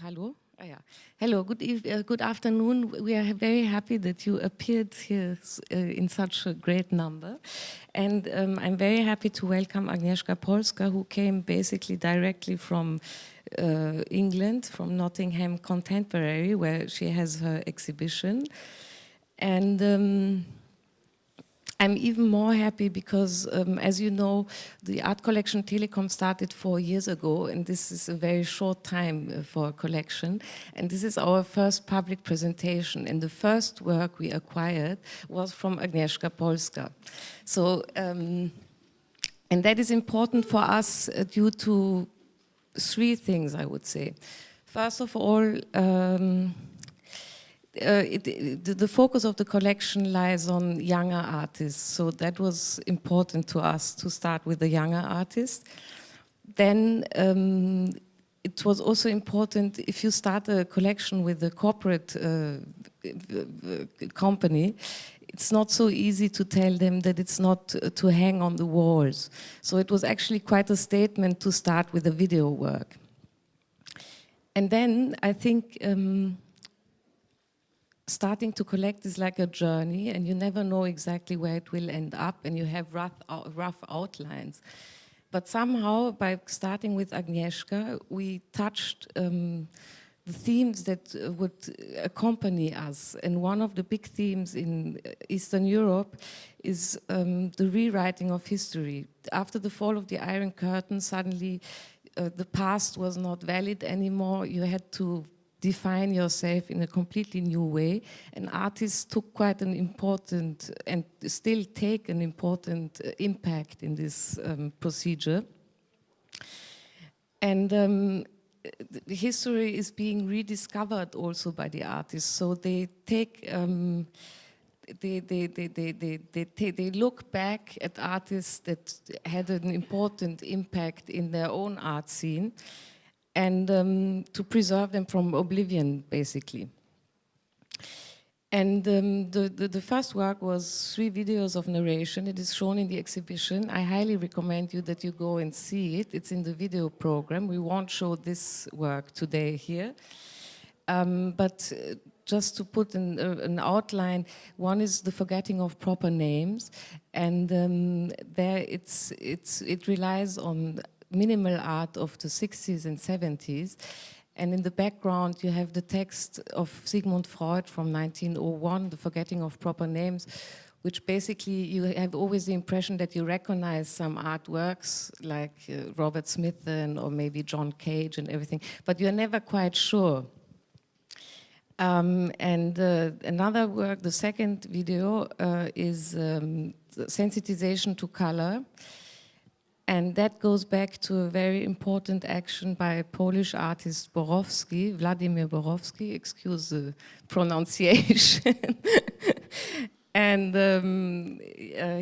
Hello. Hello. Good afternoon. We are very happy that you appeared here in such a great number, and I'm very happy to welcome Agnieszka Polska, who came basically directly from England, from Nottingham Contemporary, where she has her exhibition, and. I'm even more happy because, as you know, the Art Collection Telekom started 4 years ago, and this is a very short time for a collection. And this is our first public presentation, and the first work we acquired was from Agnieszka Polska. So, and that is important for us due to 3 things, I would say. First of all, the focus of the collection lies on younger artists, so that was important to us to start with the younger artist. Then it was also important, if you start a collection with a corporate company, it's not so easy to tell them that it's not to hang on the walls. So it was actually quite a statement to start with the video work. And then I think starting to collect is like a journey, and you never know exactly where it will end up, and you have rough outlines. But somehow, by starting with Agnieszka, we touched the themes that would accompany us. And one of the big themes in Eastern Europe is the rewriting of history. After the fall of the Iron Curtain, suddenly the past was not valid anymore. You had to define yourself in a completely new way, and artists took quite an important and still take an important impact in this procedure. And the history is being rediscovered also by the artists, so they take they look back at artists that had an important impact in their own art scene, and to preserve them from oblivion, basically. And the first work was 3 videos of narration. It is shown in the exhibition. I highly recommend you that you go and see it. It's in the video program. We won't show this work today here. But just to put an outline, one is the forgetting of proper names, and there it relies on minimal art of the 60s and 70s. And in the background, you have the text of Sigmund Freud from 1901, The Forgetting of Proper Names, which basically you have always the impression that you recognize some artworks like Robert Smithson or maybe John Cage and everything, but you're never quite sure. Another work, the second video, is sensitization to color. And that goes back to a very important action by a Polish artist, Vladimir Borowski, excuse the pronunciation. And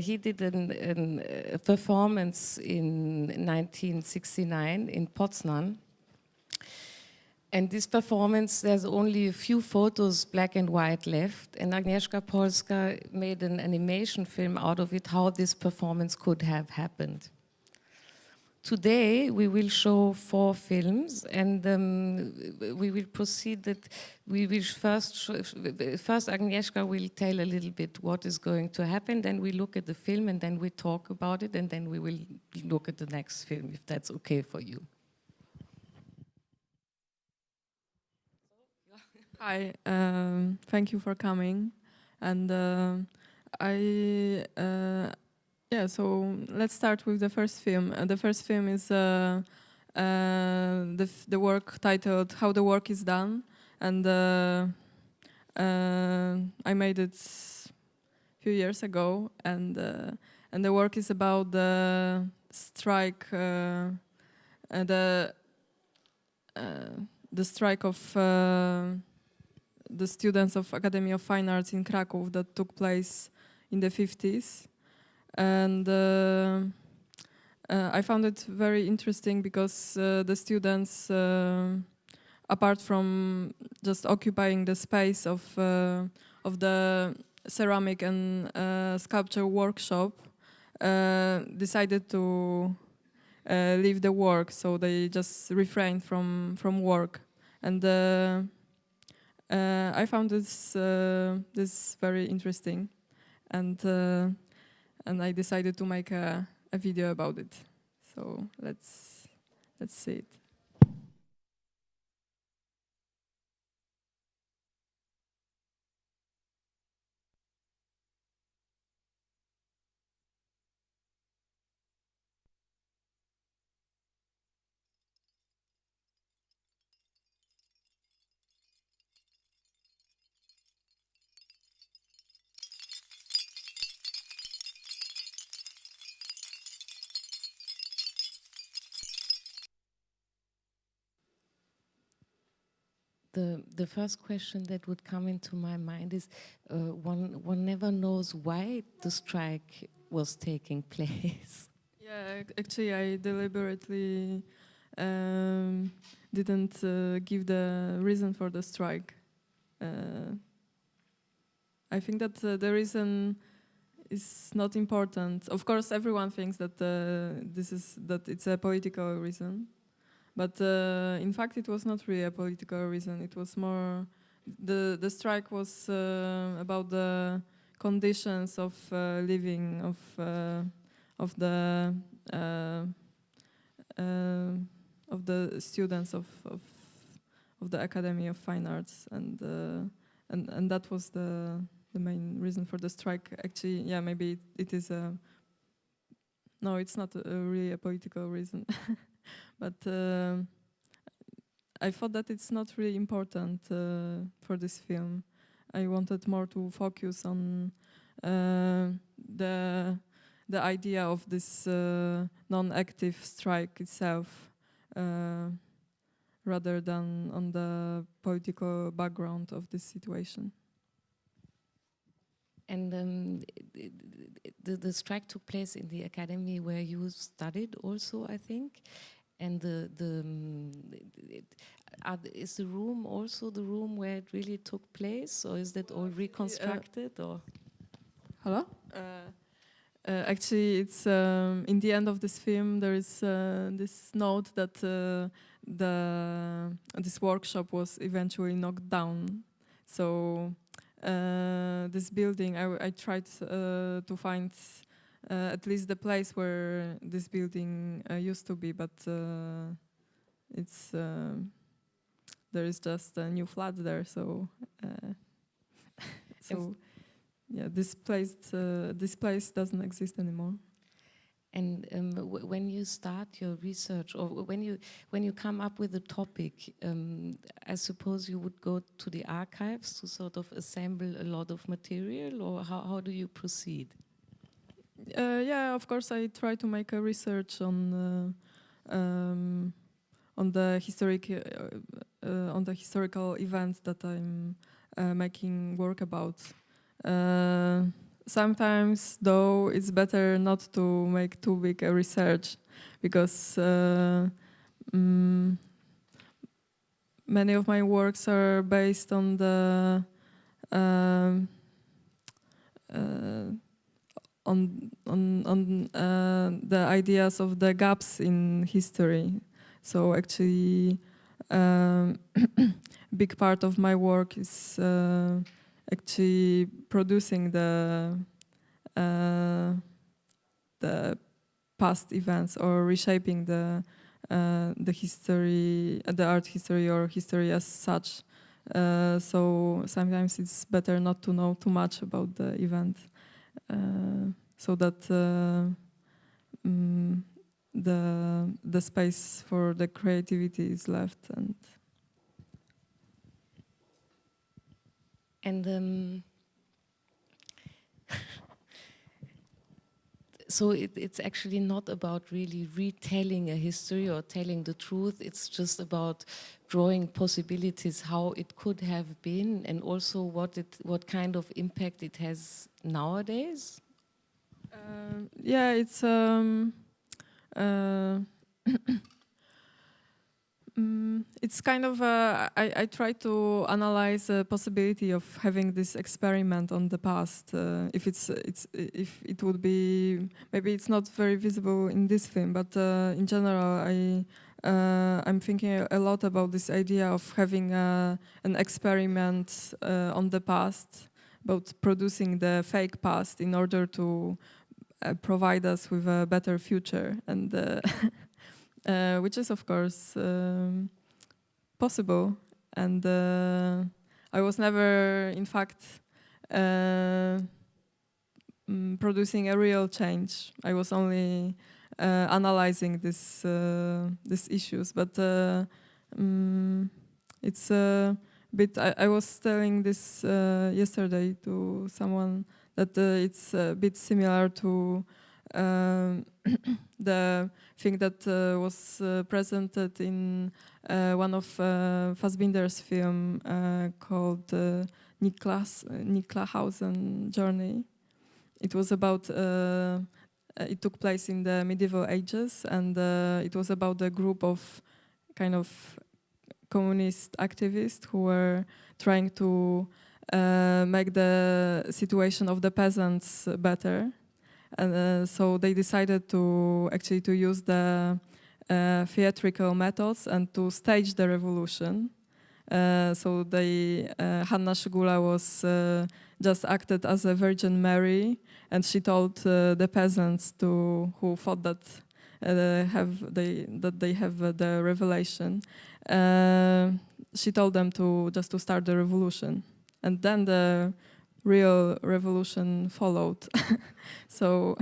he did a performance in 1969 in Poznan. And this performance, there's only a few photos, black and white, left. And Agnieszka Polska made an animation film out of it, how this performance could have happened. Today, we will show 4 films, and we will proceed that we will first Agnieszka will tell a little bit what is going to happen, then we look at the film, and then we talk about it, and then we will look at the next film, if that's okay for you. Hi, thank you for coming, and yeah, so let's start with the first film. The first film is the work titled "How the Work is Done," and I made it a few years ago, and the work is about the strike, the strike of the students of Academy of Fine Arts in Kraków that took place in the 50s. And I found it very interesting because the students, apart from just occupying the space of the ceramic and sculpture workshop, decided to leave the work, so they just refrained from work and I found this very interesting, and I decided to make a video about it. So let's see it. The first question that would come into my mind is one never knows why the strike was taking place. Yeah, actually, I deliberately didn't give the reason for the strike. I think that the reason is not important. Of course, everyone thinks that it's a political reason, but in fact, it was not really a political reason. It was more the strike was about the conditions of living uh, uh, of the students of the Academy of Fine Arts, and that was the main reason for the strike. Actually, yeah, maybe it is a no, it's not really a political reason, but I thought that it's not really important for this film. I wanted more to focus on the idea of this non-active strike itself, rather than on the political background of this situation. And the strike took place in the academy where you studied also, I think. And is the room also the room where it really took place, or is that all reconstructed? Or hello? Actually, it's in the end of this film. There is this note that this workshop was eventually knocked down. So this building, I tried to find at least the place where this building used to be, but it's there is just a new flat there. So so. Yeah, this place doesn't exist anymore. And when you start your research, or when you come up with a topic, I suppose you would go to the archives to sort of assemble a lot of material, or how do you proceed? Yeah, of course, I try to make a research on the historical events that I'm making work about. Sometimes, though, it's better not to make too big a research, because many of my works are based on the the ideas of the gaps in history. So actually, big part of my work is actually producing the past events, or reshaping the history, the art history, or history as such. So sometimes it's better not to know too much about the event, so that the space for the creativity is left. And so it's actually not about really retelling a history or telling the truth. It's just about drawing possibilities, how it could have been, and also what kind of impact it has nowadays. Yeah, it's it's kind of I try to analyze the possibility of having this experiment on the past. If it would be, maybe it's not very visible in this film, but in general, I'm thinking a lot about this idea of having an experiment on the past, about producing the fake past in order to provide us with a better future, and which is of course possible. And I was never, in fact, producing a real change. I was only analyzing these issues, but it's a bit. I was telling this yesterday to someone that it's a bit similar to the thing that was presented in one of Fassbinder's film called Niklahausen Journey. It was about. It took place in the medieval ages, and it was about a group of kind of communist activists who were trying to make the situation of the peasants better. And so they decided to actually to use the theatrical methods and to stage the revolution. So they, Hanna Szygula was just acted as a Virgin Mary, and she told the peasants who thought that they have the revelation. She told them to start the revolution, and then the real revolution followed. So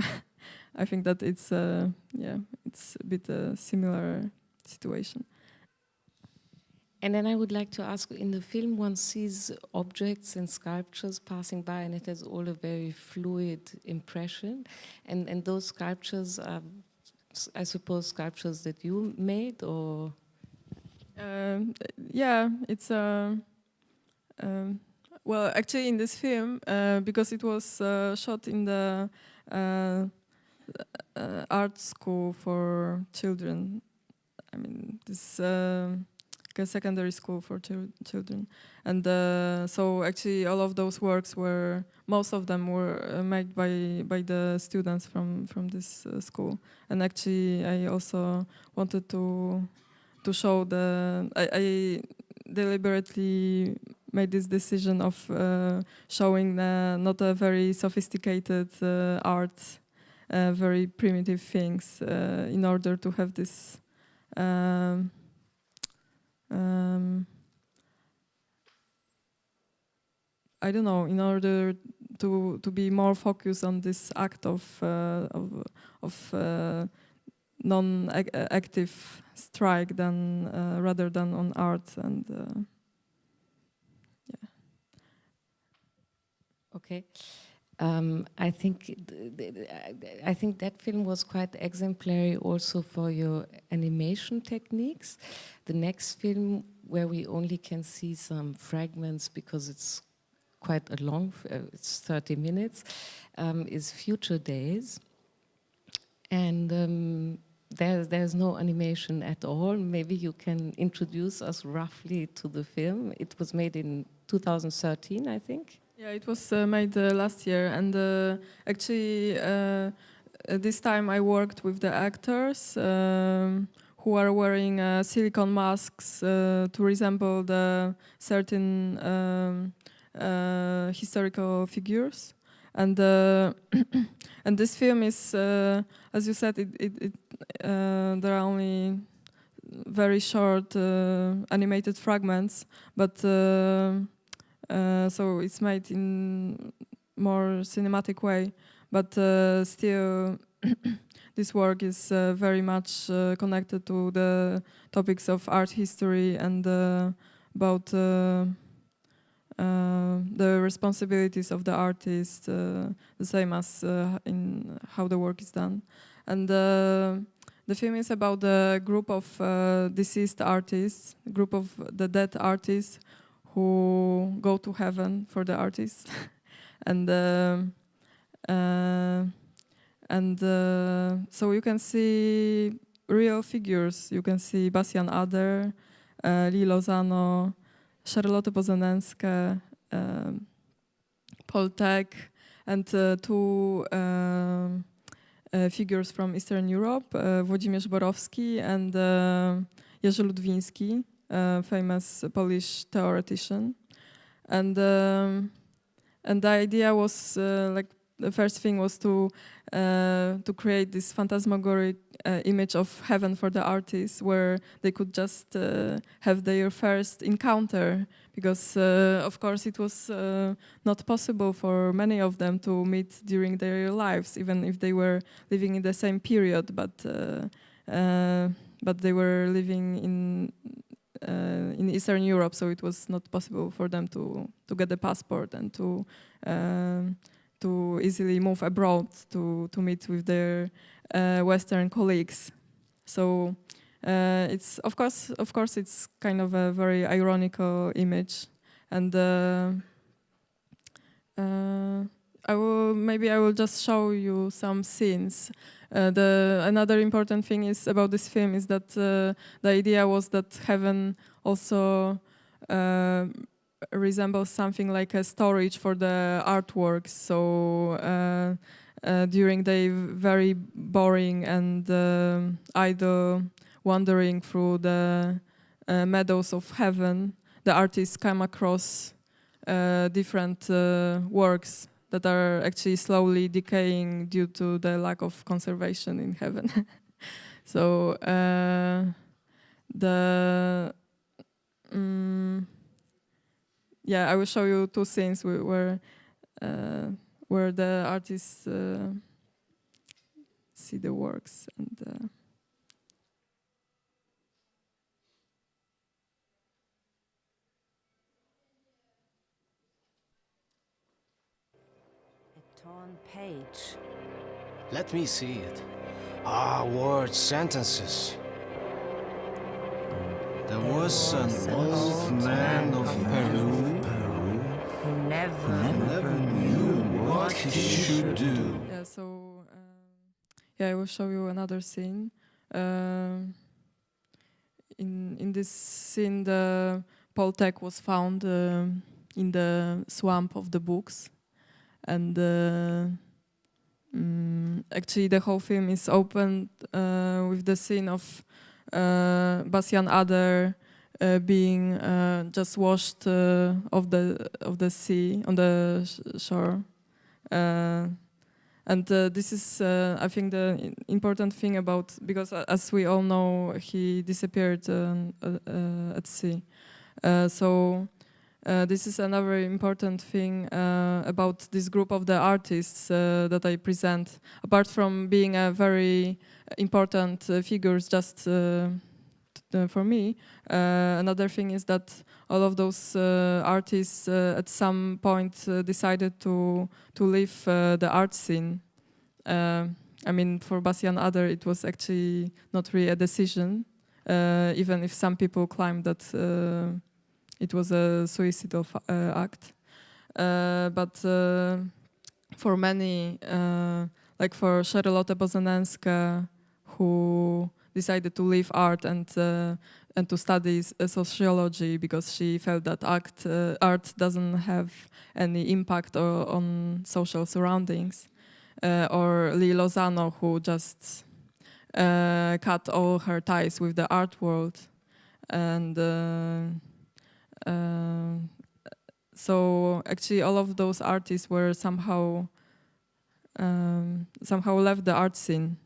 I think that it's a bit a similar situation. And then I would like to ask, in the film one sees objects and sculptures passing by, and it has all a very fluid impression. And those sculptures are, I suppose, sculptures that you made, or? Yeah, it's well, actually in this film, because it was shot in the art school for children. I mean, this a secondary school for children, and so actually all of those works most of them were made by the students from this school. And actually, I also wanted to show I deliberately made this decision of showing not a very sophisticated art, very primitive things, in order to have this. I don't know. In order to be more focused on this act of non-active strike than rather than on art, and yeah. Okay. I think that film was quite exemplary also for your animation techniques. The next film, where we only can see some fragments because it's quite a long, it's 30 minutes, is Future Days. And there's no animation at all. Maybe you can introduce us roughly to the film. It was made in 2013, I think. Yeah, it was made last year, and actually this time I worked with the actors who are wearing silicone masks to resemble the certain historical figures. And and this film is, as you said, there are only very short animated fragments, but so it's made in more cinematic way. But still, this work is very much connected to the topics of art history and about the responsibilities of the artist, the same as in how the work is done. And the film is about a group of deceased artists, a group of the dead artists who go to heaven for the artists. And so you can see real figures. You can see Bastian Ader, Lee Lozano, Charlotte Bozenenske, Paul Teck, and two figures from Eastern Europe, Włodzimierz Borowski and Jerzy Ludwiński, famous Polish theoretician. And the idea was like the first thing was to create this phantasmagoric image of heaven for the artists, where they could just have their first encounter, because of course it was not possible for many of them to meet during their lives, even if they were living in the same period, but they were living in Eastern Europe, so it was not possible for them to get a passport and to easily move abroad to meet with their Western colleagues. So it's of course it's kind of a very ironical image, and I will just show you some scenes. Another important thing is about this film is that the idea was that heaven also resembles something like a storage for the artworks. So during the very boring and idle wandering through the meadows of heaven, the artists come across different works that are actually slowly decaying due to the lack of conservation in heaven. So I will show you two scenes where the artists see the works and. Torn page. Let me see it. Ah, words, sentences. There was an old man of Peru Who who never never knew what he should do. Yeah, so I will show you another scene. In this scene, the Poltek was found in the swamp of the books, and actually the whole film is opened with the scene of Bastian Adler being just washed of the sea on the shore, and this is I think the important thing about, because as we all know, he disappeared at sea. So this is another important thing about this group of the artists that I present. Apart from being a very important figures just for me, another thing is that all of those artists at some point decided to leave the art scene. I mean, for Bastian Adler, it was actually not really a decision, even if some people claimed that it was a suicidal act. But for many, like for Charlotte Bozanenska, who decided to leave art and to study sociology because she felt that art doesn't have any impact on social surroundings, or Lee Lozano, who just cut all her ties with the art world, and so actually all of those artists were somehow left the art scene,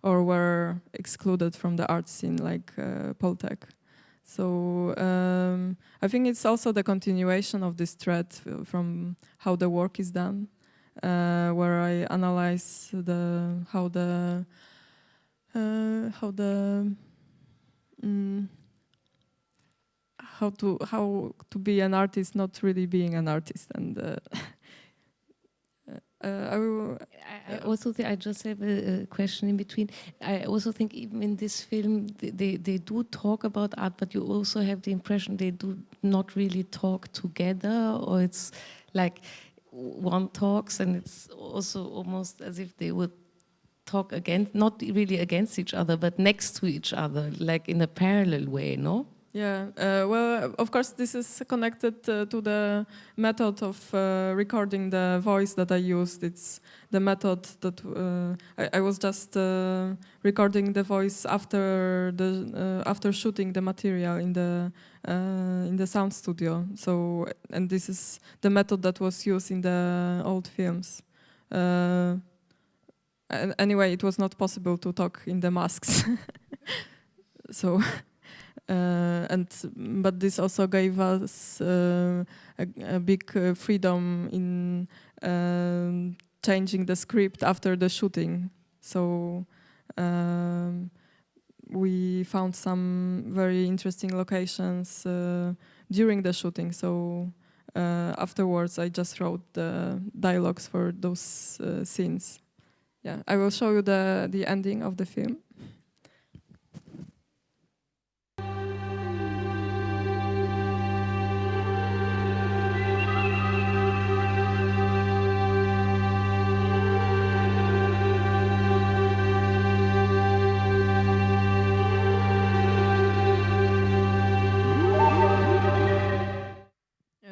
or were excluded from the art scene, like Poltek. So I think it's also the continuation of this thread from how the work is done, where I analyze how to be an artist, not really being an artist, and I will. I also think, I just have a question in between. I also think even in this film they do talk about art, but you also have the impression they do not really talk together, or it's like one talks and it's also almost as if they would talk against, not really against each other, but next to each other, like in a parallel way, no? Yeah, well, of course, this is connected to the method of recording the voice that I used. It's the method that I was just recording the voice after shooting the material in the sound studio. So, and this is the method that was used in the old films. And anyway, it was not possible to talk in the masks, so. But this also gave us a big freedom in changing the script after the shooting. So we found some very interesting locations during the shooting. So afterwards, I just wrote the dialogues for those scenes. Yeah, I will show you the ending of the film.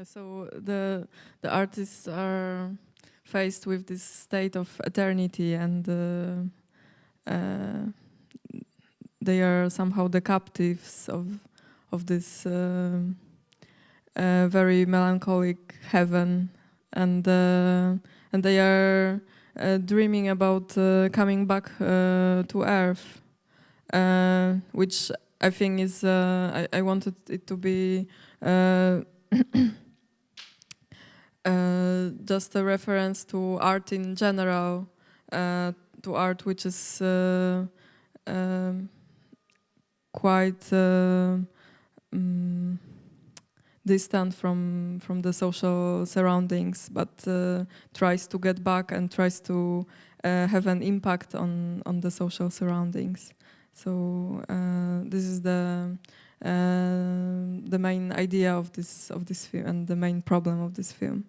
So the artists are faced with this state of eternity, and they are somehow the captives of this very melancholic heaven, and they are dreaming about coming back to Earth, which I think is I wanted it to be. Just a reference to art in general, to art which is quite distant from the social surroundings, but tries to get back and tries to have an impact on the social surroundings. So this is the main idea of this film and the main problem of this film.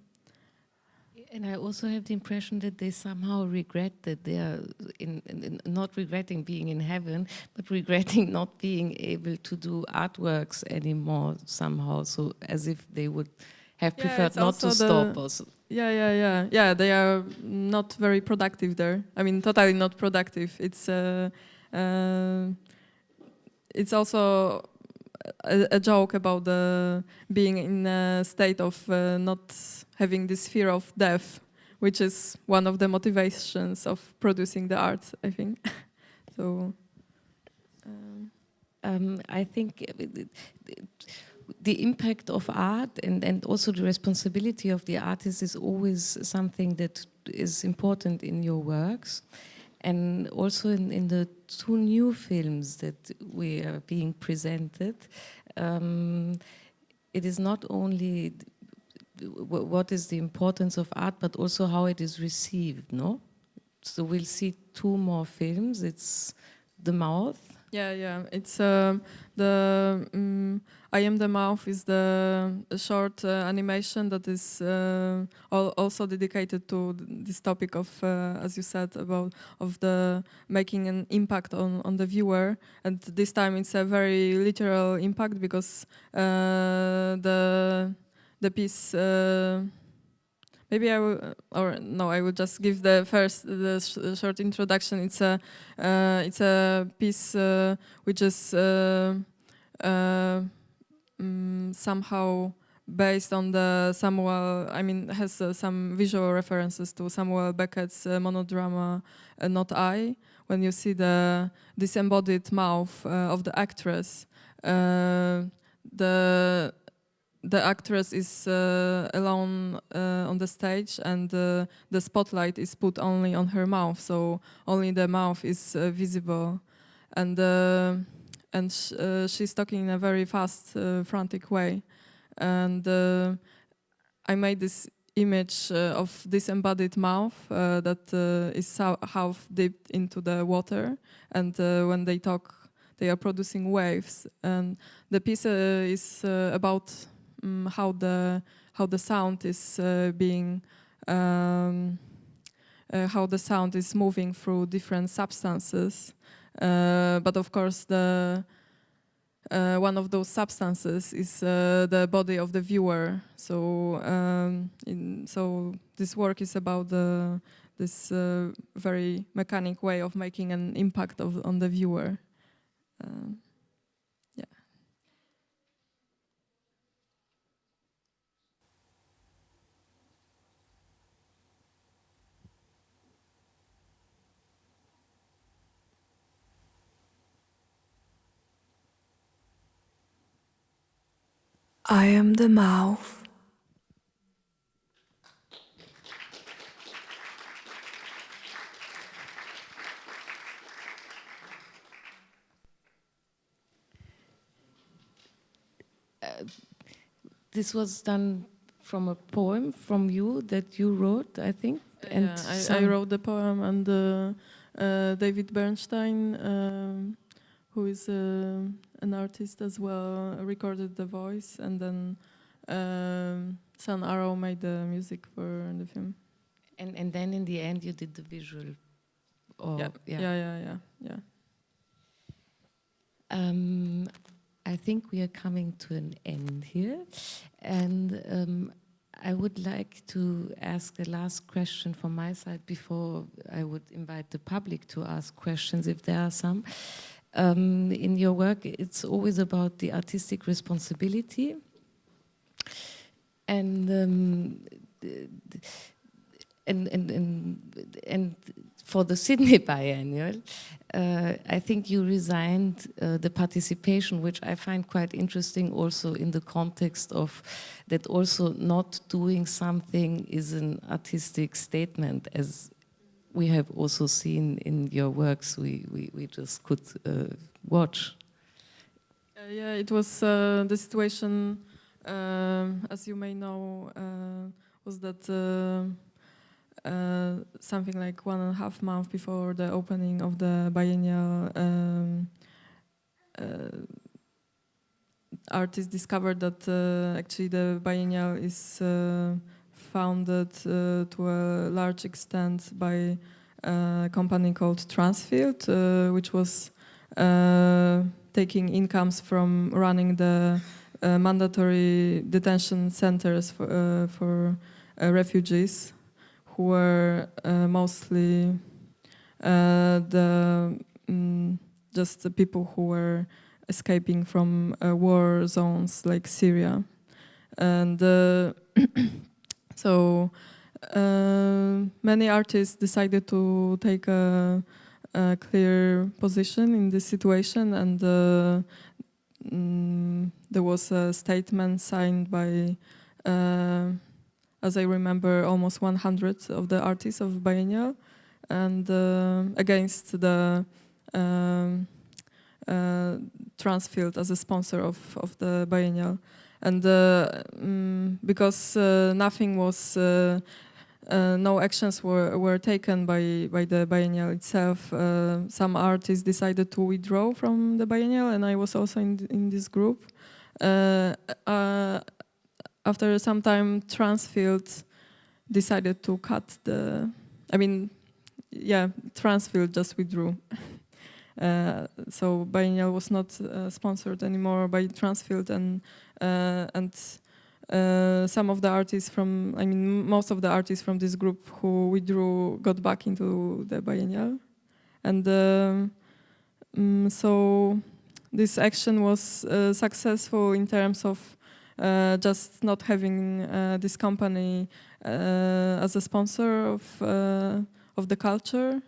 And I also have the impression that they somehow regret that they are not regretting being in heaven, but regretting not being able to do artworks anymore somehow. So as if they would have preferred not to stop also. Yeah. They are not very productive there. I mean, totally not productive. It's also a joke about being in a state of not having this fear of death, which is one of the motivations of producing the art, I think. So, I think the impact of art and also the responsibility of the artist is always something that is important in your works. And also in the two new films that we are being presented, it is not only what is the importance of art, but also how it is received, no? So we'll see two more films. It's The Mouth. Yeah. It's I Am the Mouth is the short animation that is also dedicated to this topic of, as you said, of the making an impact on the viewer. And this time it's a very literal impact because the piece. Maybe I will, or no, I will just give the short introduction. It's a piece which is somehow based on the Samuel. I mean, has some visual references to Samuel Beckett's monodrama "Not I." When you see the disembodied mouth of the actress, the actress is alone on the stage, and the spotlight is put only on her mouth, so only the mouth is visible, and she's talking in a very fast, frantic way, and I made this image of disembodied mouth that is half dipped into the water, and when they talk, they are producing waves, and the piece is about how the sound is being how the sound is moving through different substances, but of course the one of those substances is the body of the viewer. So, so this work is about this very mechanic way of making an impact on the viewer. Yeah. I am the mouth. This was done from a poem from you that you wrote, I think. And Yeah, I wrote the poem, and David Bernstein, who is an artist as well, recorded the voice, and then Sun Arrow made the music for the film. And then in the end you did the visual. Or, Yeah. I think we are coming to an end here, and I would like to ask the last question from my side before I would invite the public to ask questions if there are some. In your work, it's always about the artistic responsibility, and for the Sydney Biennial, I think you resigned the participation, which I find quite interesting also in the context of that also not doing something is an artistic statement, as we have also seen in your works we just could watch. Yeah, it was the situation, as you may know, was that something like 1.5 months before the opening of the biennial, artists discovered that actually the biennial is founded to a large extent by a company called Transfield, which was taking incomes from running the mandatory detention centers for refugees, who were mostly just the people who were escaping from war zones like Syria. And so many artists decided to take a clear position in this situation, and there was a statement signed by as I remember, almost 100 of the artists of Biennial, and against the Transfield as a sponsor of the Biennial. And because nothing was, no actions were taken by the Biennial itself, some artists decided to withdraw from the Biennial, and I was also in this group. After some time, Transfield decided to cut the. I mean, yeah, Transfield just withdrew. So Biennial was not sponsored anymore by Transfield, and some of the artists from, I mean, most of the artists from this group who withdrew got back into the Biennial, and so this action was successful in terms of. Just not having this company as a sponsor of the culture,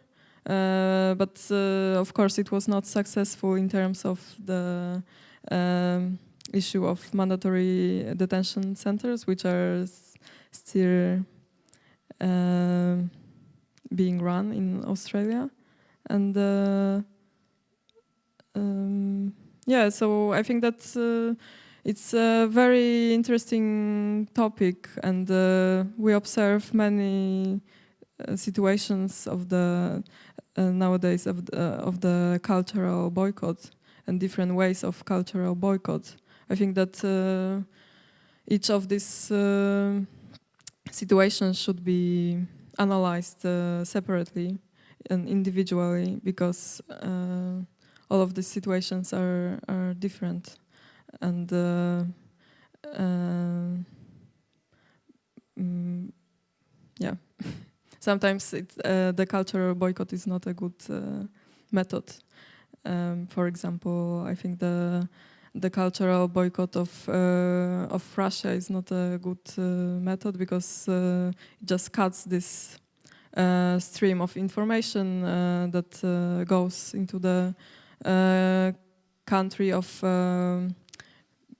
but of course it was not successful in terms of the issue of mandatory detention centers, which are still being run in Australia, and yeah, so I think that. It's a very interesting topic, and we observe many situations of the nowadays of the cultural boycott and different ways of cultural boycott. I think that each of these situations should be analyzed separately and individually, because all of these situations are different, and yeah, sometimes the cultural boycott is not a good method. For example, I think the cultural boycott of Russia is not a good method, because it just cuts this stream of information that goes into the country of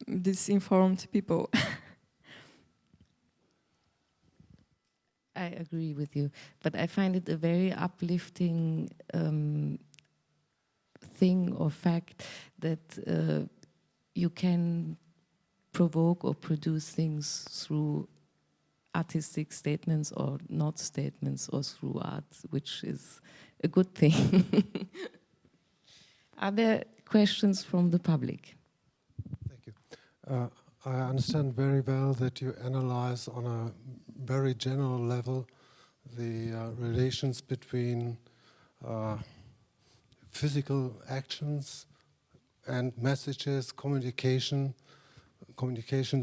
disinformed people. I agree with you, but I find it a very uplifting thing or fact that you can provoke or produce things through artistic statements or not statements, or through art, which is a good thing. Are there questions from the public? Thank you. I understand very well that you analyze on a very general level the relations between physical actions and messages, communication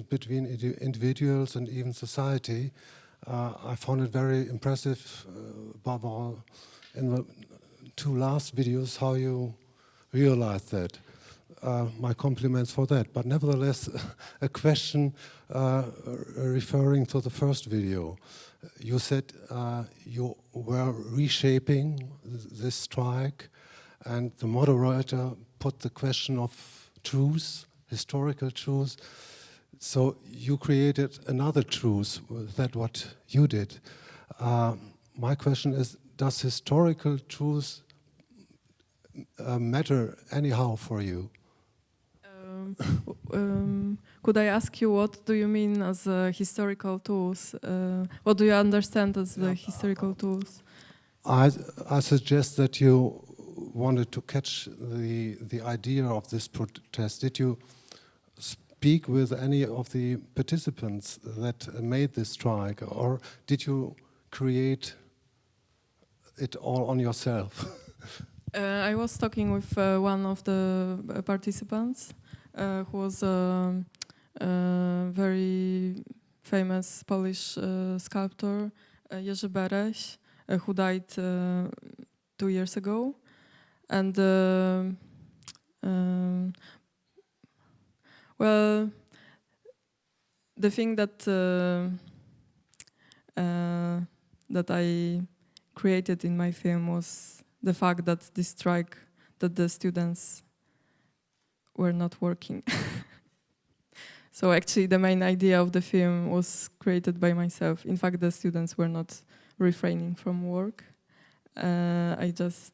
between individuals and even society. I found it very impressive, above all, in the two last videos, how you realized that. My compliments for that. But nevertheless, a question referring to the first video. You said you were reshaping this strike, and the moderator put the question of truth, historical truth. So you created another truth. That's what you did. My question is, does historical truth matter anyhow for you? Could I ask you, what do you mean as historical tools? What do you understand as the historical tools? I suggest that you wanted to catch the idea of this protest. Did you speak with any of the participants that made this strike, or did you create it all on yourself? I was talking with one of the participants, who was a very famous Polish sculptor, Jerzy Bereś, who died 2 years ago. And well, the thing that that I created in my film was the fact that this strike, that the students were not working. So actually the main idea of the film was created by myself. In fact, the students were not refraining from work. I just,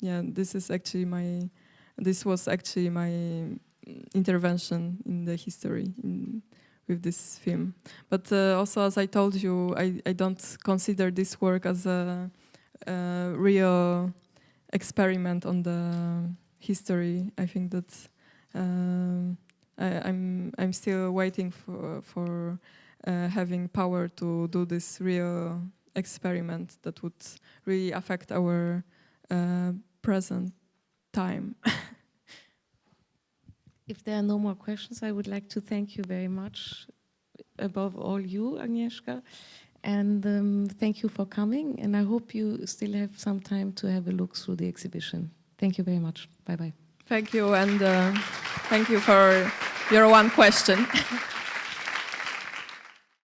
yeah, this was actually my intervention in the history with this film. But also, as I told you, I don't consider this work as a real experiment on the history. I think that I'm still waiting for having power to do this real experiment that would really affect our present time. If there are no more questions, I would like to thank you very much, above all you, Agnieszka, and thank you for coming, and I hope you still have some time to have a look through the exhibition. Thank you very much. Bye-bye. Thank you, and thank you for your one question.